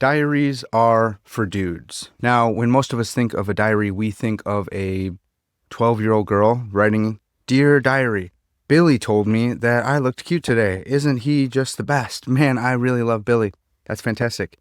Diaries are for dudes. Now, when most of us think of a diary, we think of a 12-year-old girl writing, "Dear Diary, Billy told me that I looked cute today. Isn't he just the best? Man, I really love Billy." That's fantastic.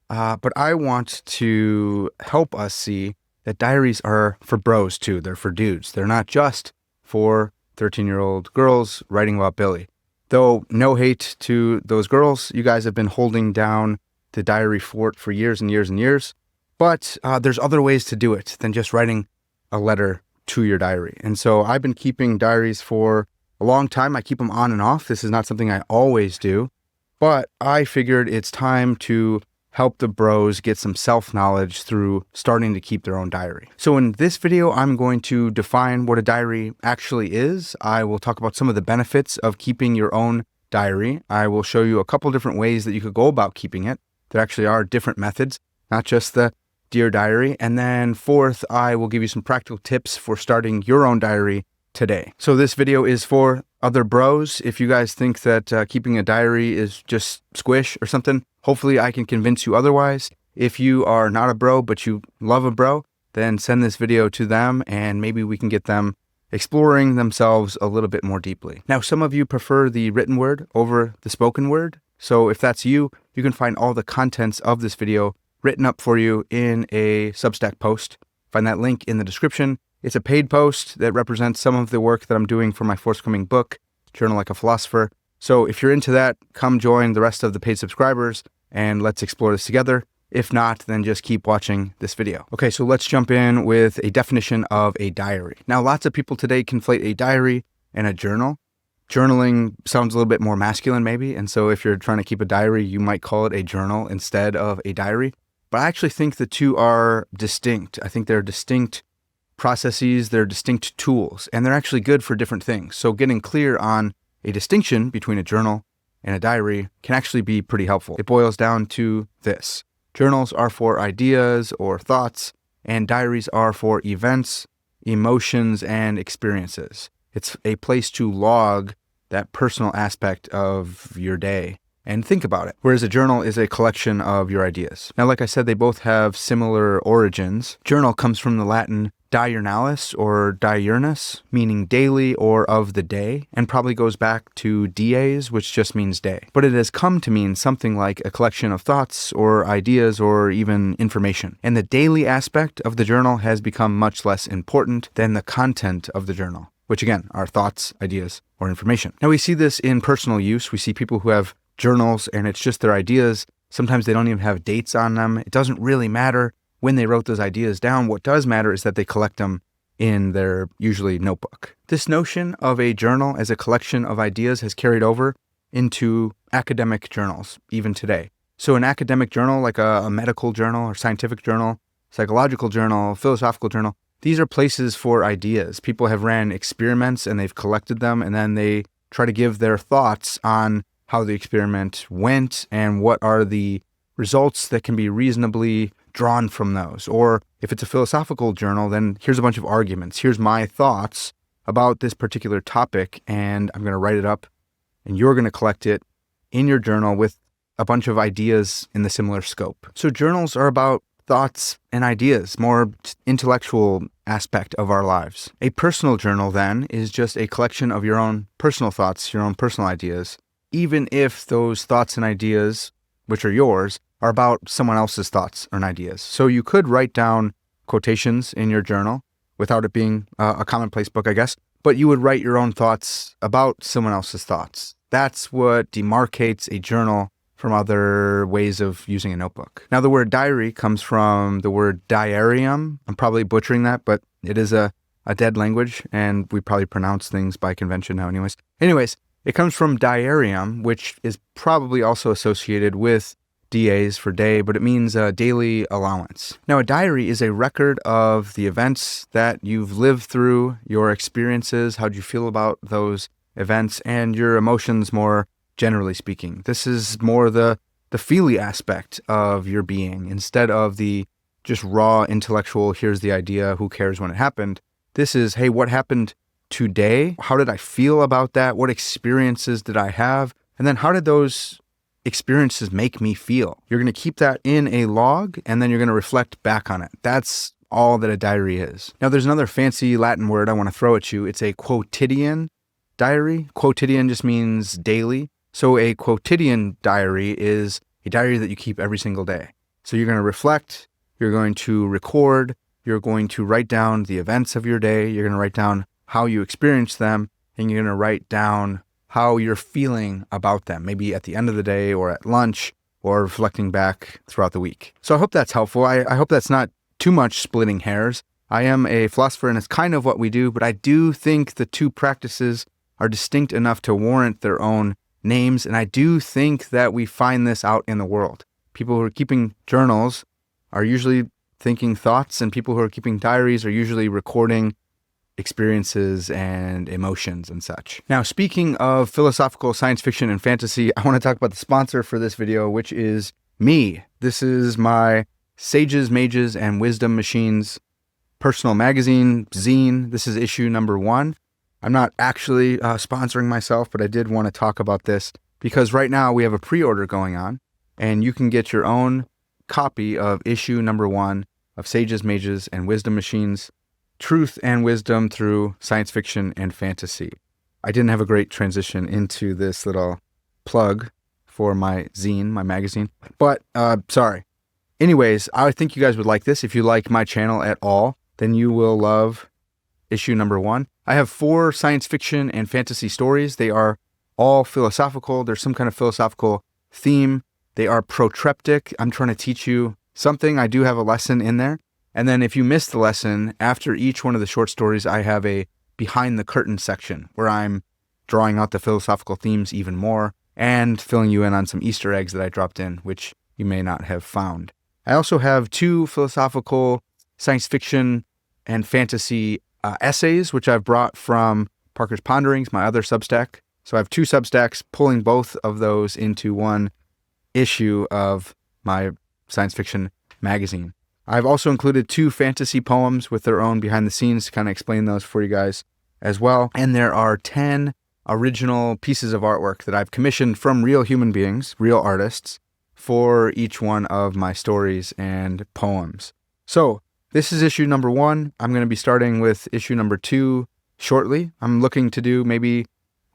But I want to help us see that diaries are for bros too. They're for dudes. They're not just for 13-year-old girls writing about Billy. Though no hate to those girls, you guys have been holding down the diary fort for years and years and years. But there's other ways to do it than just writing a letter to your diary. And so I've been keeping diaries for a long time. I keep them on and off. This is not something I always do. But I figured it's time to help the bros get some self-knowledge through starting to keep their own diary. So in this video, I'm going to define what a diary actually is. I will talk about some of the benefits of keeping your own diary. I will show you a couple different ways that you could go about keeping it. There actually are different methods, not just the Dear Diary. And then fourth, I will give you some practical tips for starting your own diary today. So this video is for other bros. If you guys think that keeping a diary is just squish or something, hopefully I can convince you otherwise. If you are not a bro, but you love a bro, then send this video to them and maybe we can get them exploring themselves a little bit more deeply. Now, some of you prefer the written word over the spoken word. So if that's you, you can find all the contents of this video written up for you in a Substack post. Find that link in the description. It's a paid post that represents some of the work that I'm doing for my forthcoming book, Journal Like a Philosopher. So if you're into that, come join the rest of the paid subscribers and let's explore this together. If not, then just keep watching this video. Okay, so let's jump in with a definition of a diary. Now, lots of people today conflate a diary and a journal. Journaling sounds a little bit more masculine maybe, and so if you're trying to keep a diary, you might call it a journal instead of a diary. But I actually think the two are distinct. I think they're distinct processes, they're distinct tools, and they're actually good for different things. So getting clear on a distinction between a journal and a diary can actually be pretty helpful. It boils down to this. Journals are for ideas or thoughts, and diaries are for events, emotions, and experiences. It's a place to log that personal aspect of your day and think about it. Whereas a journal is a collection of your ideas. Now, like I said, they both have similar origins. Journal comes from the Latin diurnalis or diurnus, meaning daily or of the day, and probably goes back to dies, which just means day. But it has come to mean something like a collection of thoughts or ideas or even information. And the daily aspect of the journal has become much less important than the content of the journal, which again are thoughts, ideas, or information. Now we see this in personal use. We see people who have journals and it's just their ideas. Sometimes they don't even have dates on them. It doesn't really matter when they wrote those ideas down. What does matter is that they collect them in their usually notebook. This notion of a journal as a collection of ideas has carried over into academic journals, even today. So an academic journal, like a medical journal or scientific journal, psychological journal, philosophical journal, these are places for ideas. People have ran experiments and they've collected them, and then they try to give their thoughts on how the experiment went and what are the results that can be reasonably drawn from those. Or if it's a philosophical journal, then here's a bunch of arguments. Here's my thoughts about this particular topic, and I'm going to write it up, and you're going to collect it in your journal with a bunch of ideas in the similar scope. So journals are about thoughts and ideas, more intellectual aspect of our lives. A personal journal, then, is just a collection of your own personal thoughts, your own personal ideas, even if those thoughts and ideas, which are yours, are about someone else's thoughts and ideas. So you could write down quotations in your journal without it being a commonplace book, I guess, but you would write your own thoughts about someone else's thoughts. That's what demarcates a journal from other ways of using a notebook. Now, the word diary comes from the word diarium. I'm probably butchering that, but it is a dead language, and we probably pronounce things by convention now anyways. It comes from diarium, which is probably also associated with dies for day, but it means a daily allowance. Now, a diary is a record of the events that you've lived through, your experiences, how'd you feel about those events, and your emotions more generally speaking. This is more the feely aspect of your being instead of the just raw intellectual, here's the idea, who cares when it happened. This is, hey, what happened today? How did I feel about that? What experiences did I have? And then how did those experiences make me feel. You're going to keep that in a log, and then you're going to reflect back on it. That's all that a diary is. Now, there's another fancy Latin word I want to throw at you. It's a quotidian diary. Quotidian just means daily. So a quotidian diary is a diary that you keep every single day. So you're going to reflect, you're going to record, you're going to write down the events of your day, you're going to write down how you experience them, and you're going to write down how you're feeling about them, maybe at the end of the day or at lunch or reflecting back throughout the week. So I hope that's helpful. I hope that's not too much splitting hairs. I am a philosopher and it's kind of what we do, but I do think the two practices are distinct enough to warrant their own names. And I do think that we find this out in the world. People who are keeping journals are usually thinking thoughts, and people who are keeping diaries are usually recording experiences and emotions and such. Now, speaking of philosophical science fiction and fantasy, I want to talk about the sponsor for this video, which is me. This is my Sages, Mages, and Wisdom Machines personal magazine, zine. This is issue number 1. I'm not actually sponsoring myself, but I did want to talk about this because right now we have a pre-order going on, and you can get your own copy of issue number 1 of Sages, Mages, and Wisdom Machines, Truth and Wisdom Through Science Fiction and Fantasy. I didn't have a great transition into this little plug for my zine, my magazine, but sorry. Anyways, I think you guys would like this. If you like my channel at all, then you will love issue number 1. I have 4 science fiction and fantasy stories. They are all philosophical. There's some kind of philosophical theme. They are protreptic. I'm trying to teach you something. I do have a lesson in there. And then if you miss the lesson, after each one of the short stories, I have a behind the curtain section where I'm drawing out the philosophical themes even more and filling you in on some Easter eggs that I dropped in, which you may not have found. I also have 2 philosophical science fiction and fantasy essays, which I've brought from Parker's Ponderings, my other Substack. So I have 2 Substacks pulling both of those into one issue of my science fiction magazine. I've also included 2 fantasy poems with their own behind the scenes to kind of explain those for you guys as well. And there are 10 original pieces of artwork that I've commissioned from real human beings, real artists, for each one of my stories and poems. So this is issue number 1. I'm going to be starting with issue number 2 shortly. I'm looking to do maybe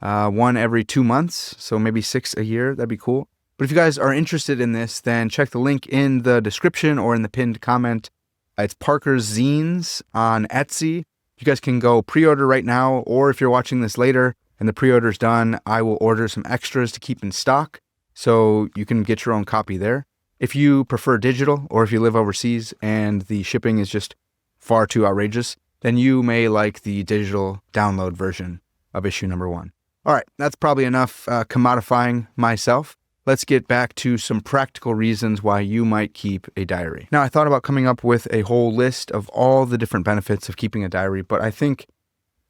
1 every 2 months, so maybe 6 a year. That'd be cool. But if you guys are interested in this, then check the link in the description or in the pinned comment. It's Parker's Zines on Etsy. You guys can go pre-order right now, or if you're watching this later and the pre-order's done, I will order some extras to keep in stock so you can get your own copy there. If you prefer digital, or if you live overseas and the shipping is just far too outrageous, then you may like the digital download version of issue number 1. All right, that's probably enough commodifying myself. Let's get back to some practical reasons why you might keep a diary. Now, I thought about coming up with a whole list of all the different benefits of keeping a diary, but I think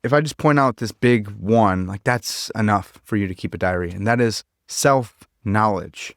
if I just point out this big one, like that's enough for you to keep a diary, and that is self-knowledge.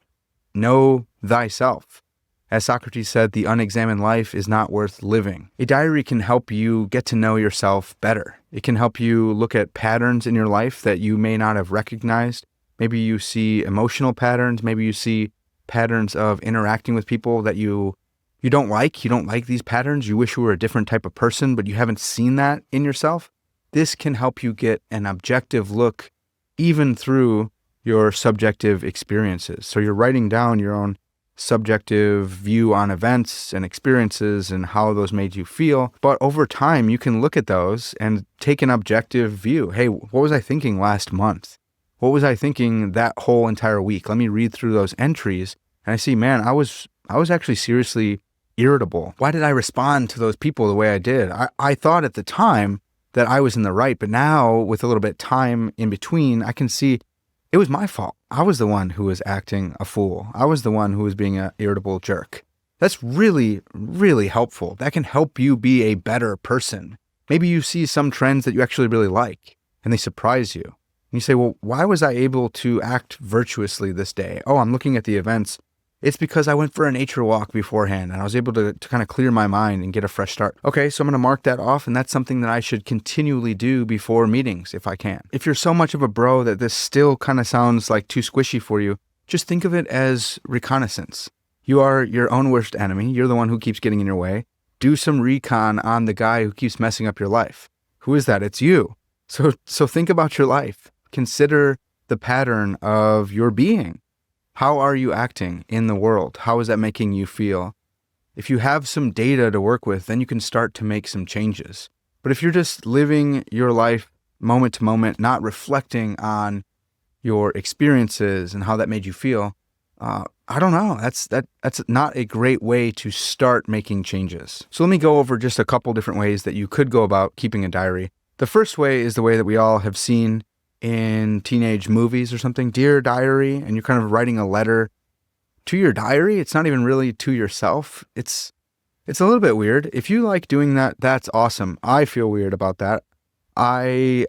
Know thyself. As Socrates said, the unexamined life is not worth living. A diary can help you get to know yourself better. It can help you look at patterns in your life that you may not have recognized. Maybe you see emotional patterns. Maybe you see patterns of interacting with people that you don't like. You don't like these patterns. You wish you were a different type of person, but you haven't seen that in yourself. This can help you get an objective look even through your subjective experiences. So you're writing down your own subjective view on events and experiences and how those made you feel. But over time, you can look at those and take an objective view. Hey, what was I thinking last month? What was I thinking that whole entire week? Let me read through those entries and I see, man, I was actually seriously irritable. Why did I respond to those people the way I did? I thought at the time that I was in the right, but now with a little bit of time in between, I can see it was my fault. I was the one who was acting a fool. I was the one who was being an irritable jerk. That's really, really helpful. That can help you be a better person. Maybe you see some trends that you actually really like and they surprise you. And you say, well, why was I able to act virtuously this day? Oh, I'm looking at the events. It's because I went for a nature walk beforehand and I was able to kind of clear my mind and get a fresh start. Okay, so I'm going to mark that off, and that's something that I should continually do before meetings if I can. If you're so much of a bro that this still kind of sounds like too squishy for you, just think of it as reconnaissance. You are your own worst enemy. You're the one who keeps getting in your way. Do some recon on the guy who keeps messing up your life. Who is that? It's you. So think about your life. Consider the pattern of your being. How are you acting in the world? How is that making you feel? If you have some data to work with, then you can start to make some changes. But if you're just living your life moment to moment, not reflecting on your experiences and how that made you feel, I don't know. That's not a great way to start making changes. So let me go over just a couple different ways that you could go about keeping a diary. The first way is the way that we all have seen in teenage movies or something. Dear diary, and you're kind of writing a letter to your diary. It's not even really to yourself. It's a little bit weird. If you like doing that, that's awesome. I feel weird about that. I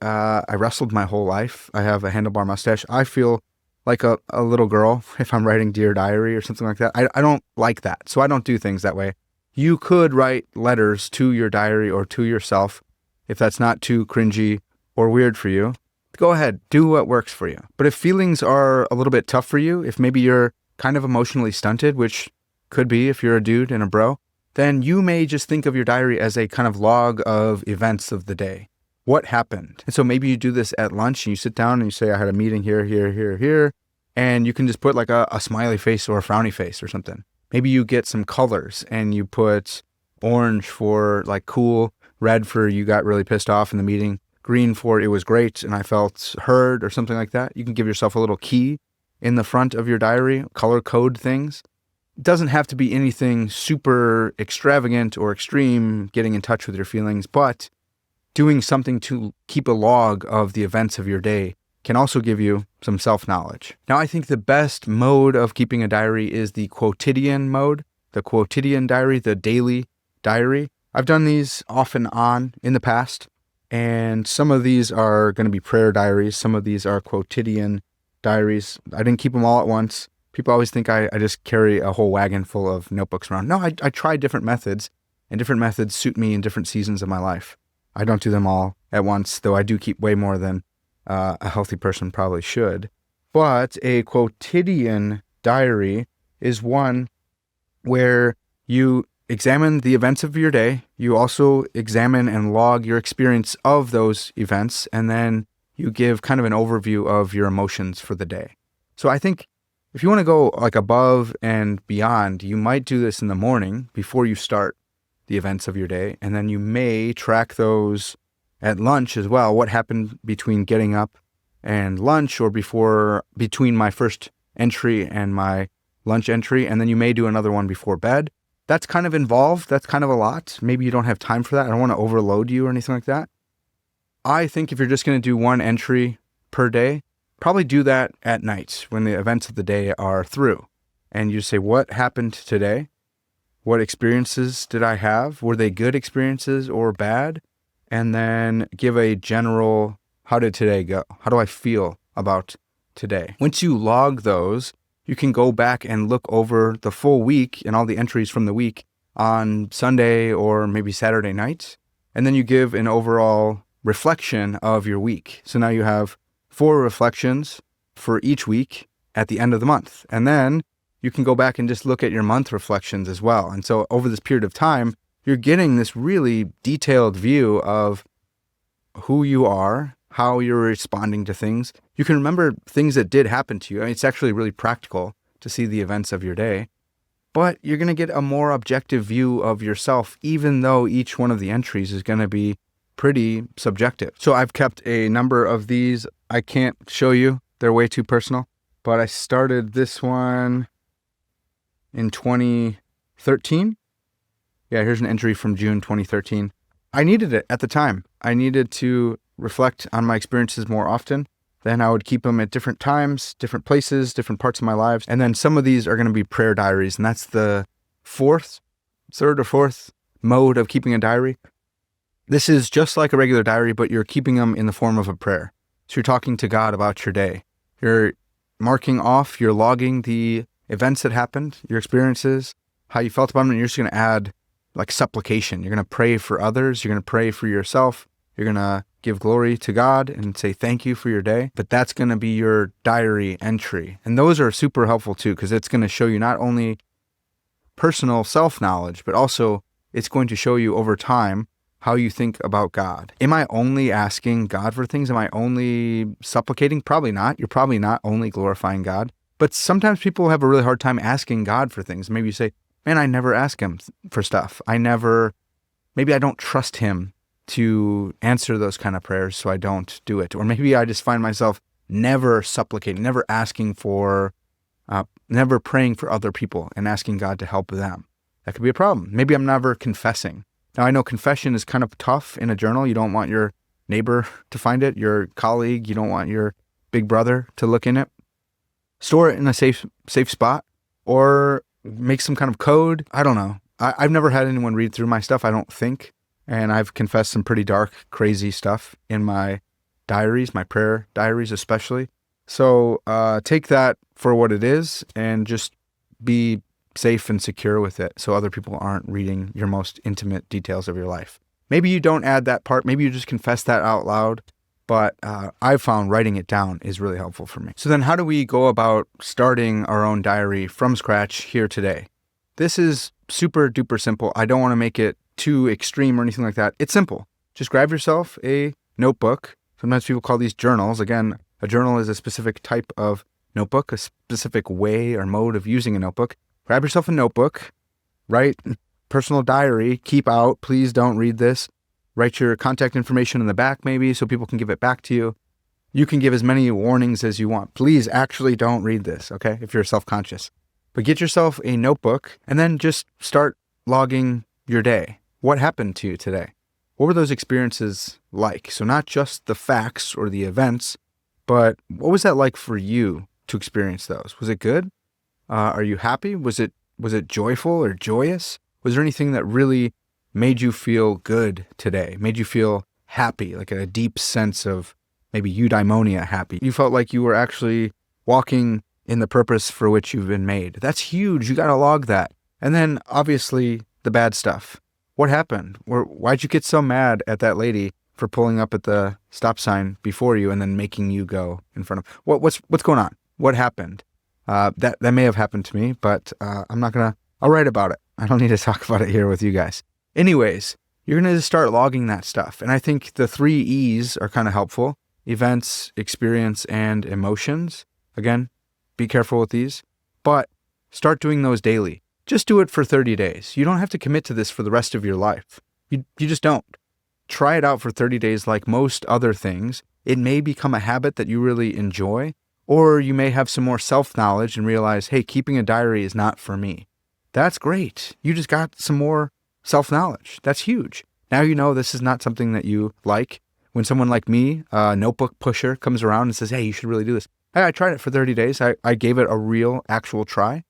wrestled my whole life. I have a handlebar mustache. I feel like a little girl if I'm writing Dear Diary or something like that. I don't like that, so I don't do things that way. You could write letters to your diary or to yourself if that's not too cringy or weird for you. Go ahead, do what works for you. But if feelings are a little bit tough for you, if maybe you're kind of emotionally stunted, which could be if you're a dude and a bro, then you may just think of your diary as a kind of log of events of the day. What happened? And so maybe you do this at lunch and you sit down and you say, I had a meeting here, here, and you can just put like a smiley face or a frowny face or something. Maybe you get some colors and you put orange for like cool, red for you got really pissed off in the meeting, green for it was great and I felt heard or something like that. You can give yourself a little key in the front of your diary, color code things. It doesn't have to be anything super extravagant or extreme, getting in touch with your feelings, but doing something to keep a log of the events of your day can also give you some self-knowledge. Now, I think the best mode of keeping a diary is the quotidian mode, the quotidian diary, the daily diary. I've done these off and on in the past, and some of these are going to be prayer diaries. Some of these are quotidian diaries. I didn't keep them all at once. People always think I just carry a whole wagon full of notebooks around. No, I try different methods, and different methods suit me in different seasons of my life. I don't do them all at once, though I do keep way more than a healthy person probably should. But a quotidian diary is one where you examine the events of your day. You also examine and log your experience of those events, and then you give kind of an overview of your emotions for the day. So I think if you want to go like above and beyond, you might do this in the morning before you start the events of your day, and then you may track those at lunch as well. What happened between getting up and lunch, or between my first entry and my lunch entry, and then you may do another one before bed. That's kind of involved. That's kind of a lot. Maybe you don't have time for that. I don't want to overload you or anything like that. I think if you're just going to do one entry per day, probably do that at night when the events of the day are through. And you say, what happened today? What experiences did I have? Were they good experiences or bad? And then give a general, how did today go? How do I feel about today? Once you log those, you can go back and look over the full week and all the entries from the week on Sunday or maybe Saturday night. And then you give an overall reflection of your week. So now you have 4 reflections for each week at the end of the month. And then you can go back and just look at your month reflections as well. And so over this period of time, you're getting this really detailed view of who you are, how you're responding to things. You can remember things that did happen to you. I mean, it's actually really practical to see the events of your day, but you're going to get a more objective view of yourself, even though each one of the entries is going to be pretty subjective. So I've kept a number of these. I can't show you. They're way too personal, but I started this one in 2013. Yeah, here's an entry from June 2013. I needed it at the time. I needed to reflect on my experiences more often. Then I would keep them at different times, different places, different parts of my lives. And then some of these are going to be prayer diaries. And that's the third or fourth mode of keeping a diary. This is just like a regular diary, but you're keeping them in the form of a prayer. So you're talking to God about your day. You're marking off, you're logging the events that happened, your experiences, how you felt about them, and you're just going to add like supplication. You're going to pray for others. You're going to pray for yourself. You're going to give glory to God and say thank you for your day. But that's going to be your diary entry. And those are super helpful too, because it's going to show you not only personal self-knowledge, but also it's going to show you over time how you think about God. Am I only asking God for things? Am I only supplicating? Probably not. You're probably not only glorifying God. But sometimes people have a really hard time asking God for things. Maybe you say, man, I never ask him for stuff. Maybe I don't trust him to answer those kind of prayers, so I don't do it. Or maybe I just find myself never supplicating, never asking for, never praying for other people and asking God to help them. That could be a problem. Maybe I'm never confessing. Now, I know confession is kind of tough in a journal. You don't want your neighbor to find it, your colleague. You don't want your big brother to look in it. Store it in a safe spot, or make some kind of code. I don't know. I've never had anyone read through my stuff, I don't think. And I've confessed some pretty dark, crazy stuff in my diaries, my prayer diaries especially. So take that for what it is and just be safe and secure with it so other people aren't reading your most intimate details of your life. Maybe you don't add that part. Maybe you just confess that out loud. But I've found writing it down is really helpful for me. So then how do we go about starting our own diary from scratch here today? This is super duper simple. I don't want to make it too extreme or anything like that. It's simple. Just grab yourself a notebook. Sometimes people call these journals. Again, a journal is a specific type of notebook, a specific way or mode of using a notebook. Grab yourself a notebook, write personal diary, keep out, please don't read this. Write your contact information in the back maybe so people can give it back to you. You can give as many warnings as you want. Please actually don't read this, okay, if you're self-conscious. But get yourself a notebook and then just start logging your day. What happened to you today? What were those experiences like? So not just the facts or the events, but what was that like for you to experience those? Was it good? Are you happy? Was it joyful or joyous? Was there anything that really made you feel good today? Made you feel happy, like a deep sense of maybe eudaimonia happy? You felt like you were actually walking in the purpose for which you've been made. That's huge. You got to log that. And then obviously the bad stuff. What happened? Why'd you get so mad at that lady for pulling up at the stop sign before you and then making you go in front of? What's going on? What happened? That may have happened to me, but I'll write about it. I don't need to talk about it here with you guys. Anyways, you're going to start logging that stuff. And I think the 3 E's are kind of helpful. Events, experience, and emotions. Again, be careful with these, but start doing those daily. Just do it for 30 days. You don't have to commit to this for the rest of your life. You just don't. Try it out for 30 days like most other things. It may become a habit that you really enjoy, or you may have some more self-knowledge and realize, hey, keeping a diary is not for me. That's great. You just got some more self-knowledge. That's huge. Now you know this is not something that you like. When someone like me, a notebook pusher, comes around and says, hey, you should really do this. Hey, I tried it for 30 days. I gave it a real, actual try,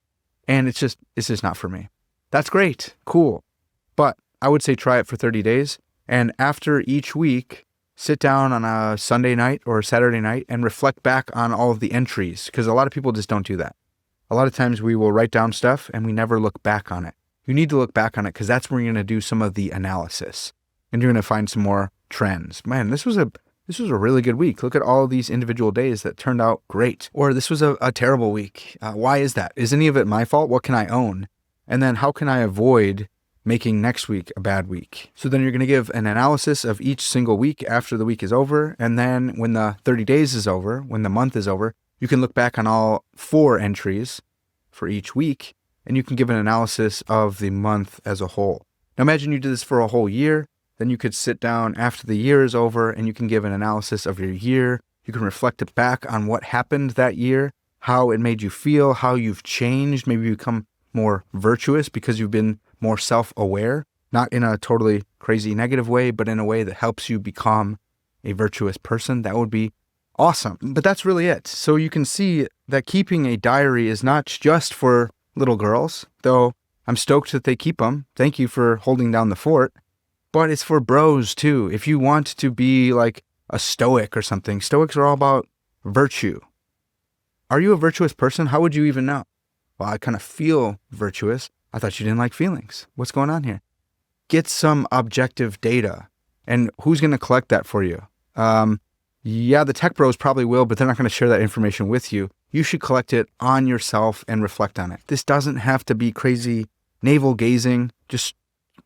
and it's just not for me. That's great. Cool. But I would say try it for 30 days, and after each week, sit down on a Sunday night or a Saturday night and reflect back on all of the entries, because a lot of people just don't do that. A lot of times we will write down stuff and we never look back on it. You need to look back on it because that's where you're going to do some of the analysis and you're going to find some more trends. Man, this was a really good week. Look at all these individual days that turned out great. Or this was a terrible week. Why is that? Is any of it my fault? What can I own? And then how can I avoid making next week a bad week? So then you're going to give an analysis of each single week after the week is over. And then when the 30 days is over, when the month is over, you can look back on all 4 entries for each week, and you can give an analysis of the month as a whole. Now imagine you did this for a whole year. Then you could sit down after the year is over and you can give an analysis of your year. You can reflect it back on what happened that year, how it made you feel, how you've changed. Maybe you become more virtuous because you've been more self-aware, not in a totally crazy negative way, but in a way that helps you become a virtuous person. That would be awesome. But that's really it. So you can see that keeping a diary is not just for little girls, though I'm stoked that they keep them. Thank you for holding down the fort. But it's for bros too. If you want to be like a stoic or something, stoics are all about virtue. Are you a virtuous person? How would you even know? Well, I kind of feel virtuous. I thought you didn't like feelings. What's going on here? Get some objective data. And who's going to collect that for you? Yeah, the tech bros probably will, but they're not going to share that information with you. You should collect it on yourself and reflect on it. This doesn't have to be crazy navel gazing. Just,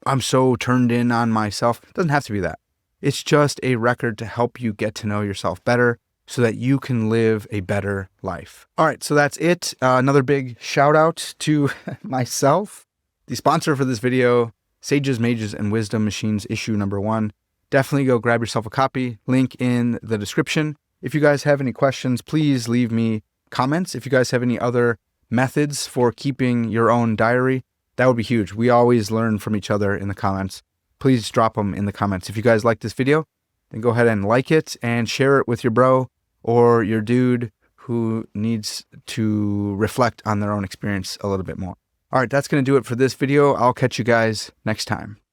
I'm so turned in on myself. It doesn't have to be that. It's just a record to help you get to know yourself better so that you can live a better life. All right, so that's it. Another big shout out to myself. The sponsor for this video, Sages, Mages, and Wisdom Machines, issue number 1. Definitely go grab yourself a copy. Link in the description. If you guys have any questions, please leave me comments. If you guys have any other methods for keeping your own diary, that would be huge. We always learn from each other in the comments. Please drop them in the comments. If you guys like this video, then go ahead and like it and share it with your bro or your dude who needs to reflect on their own experience a little bit more. All right, that's going to do it for this video. I'll catch you guys next time.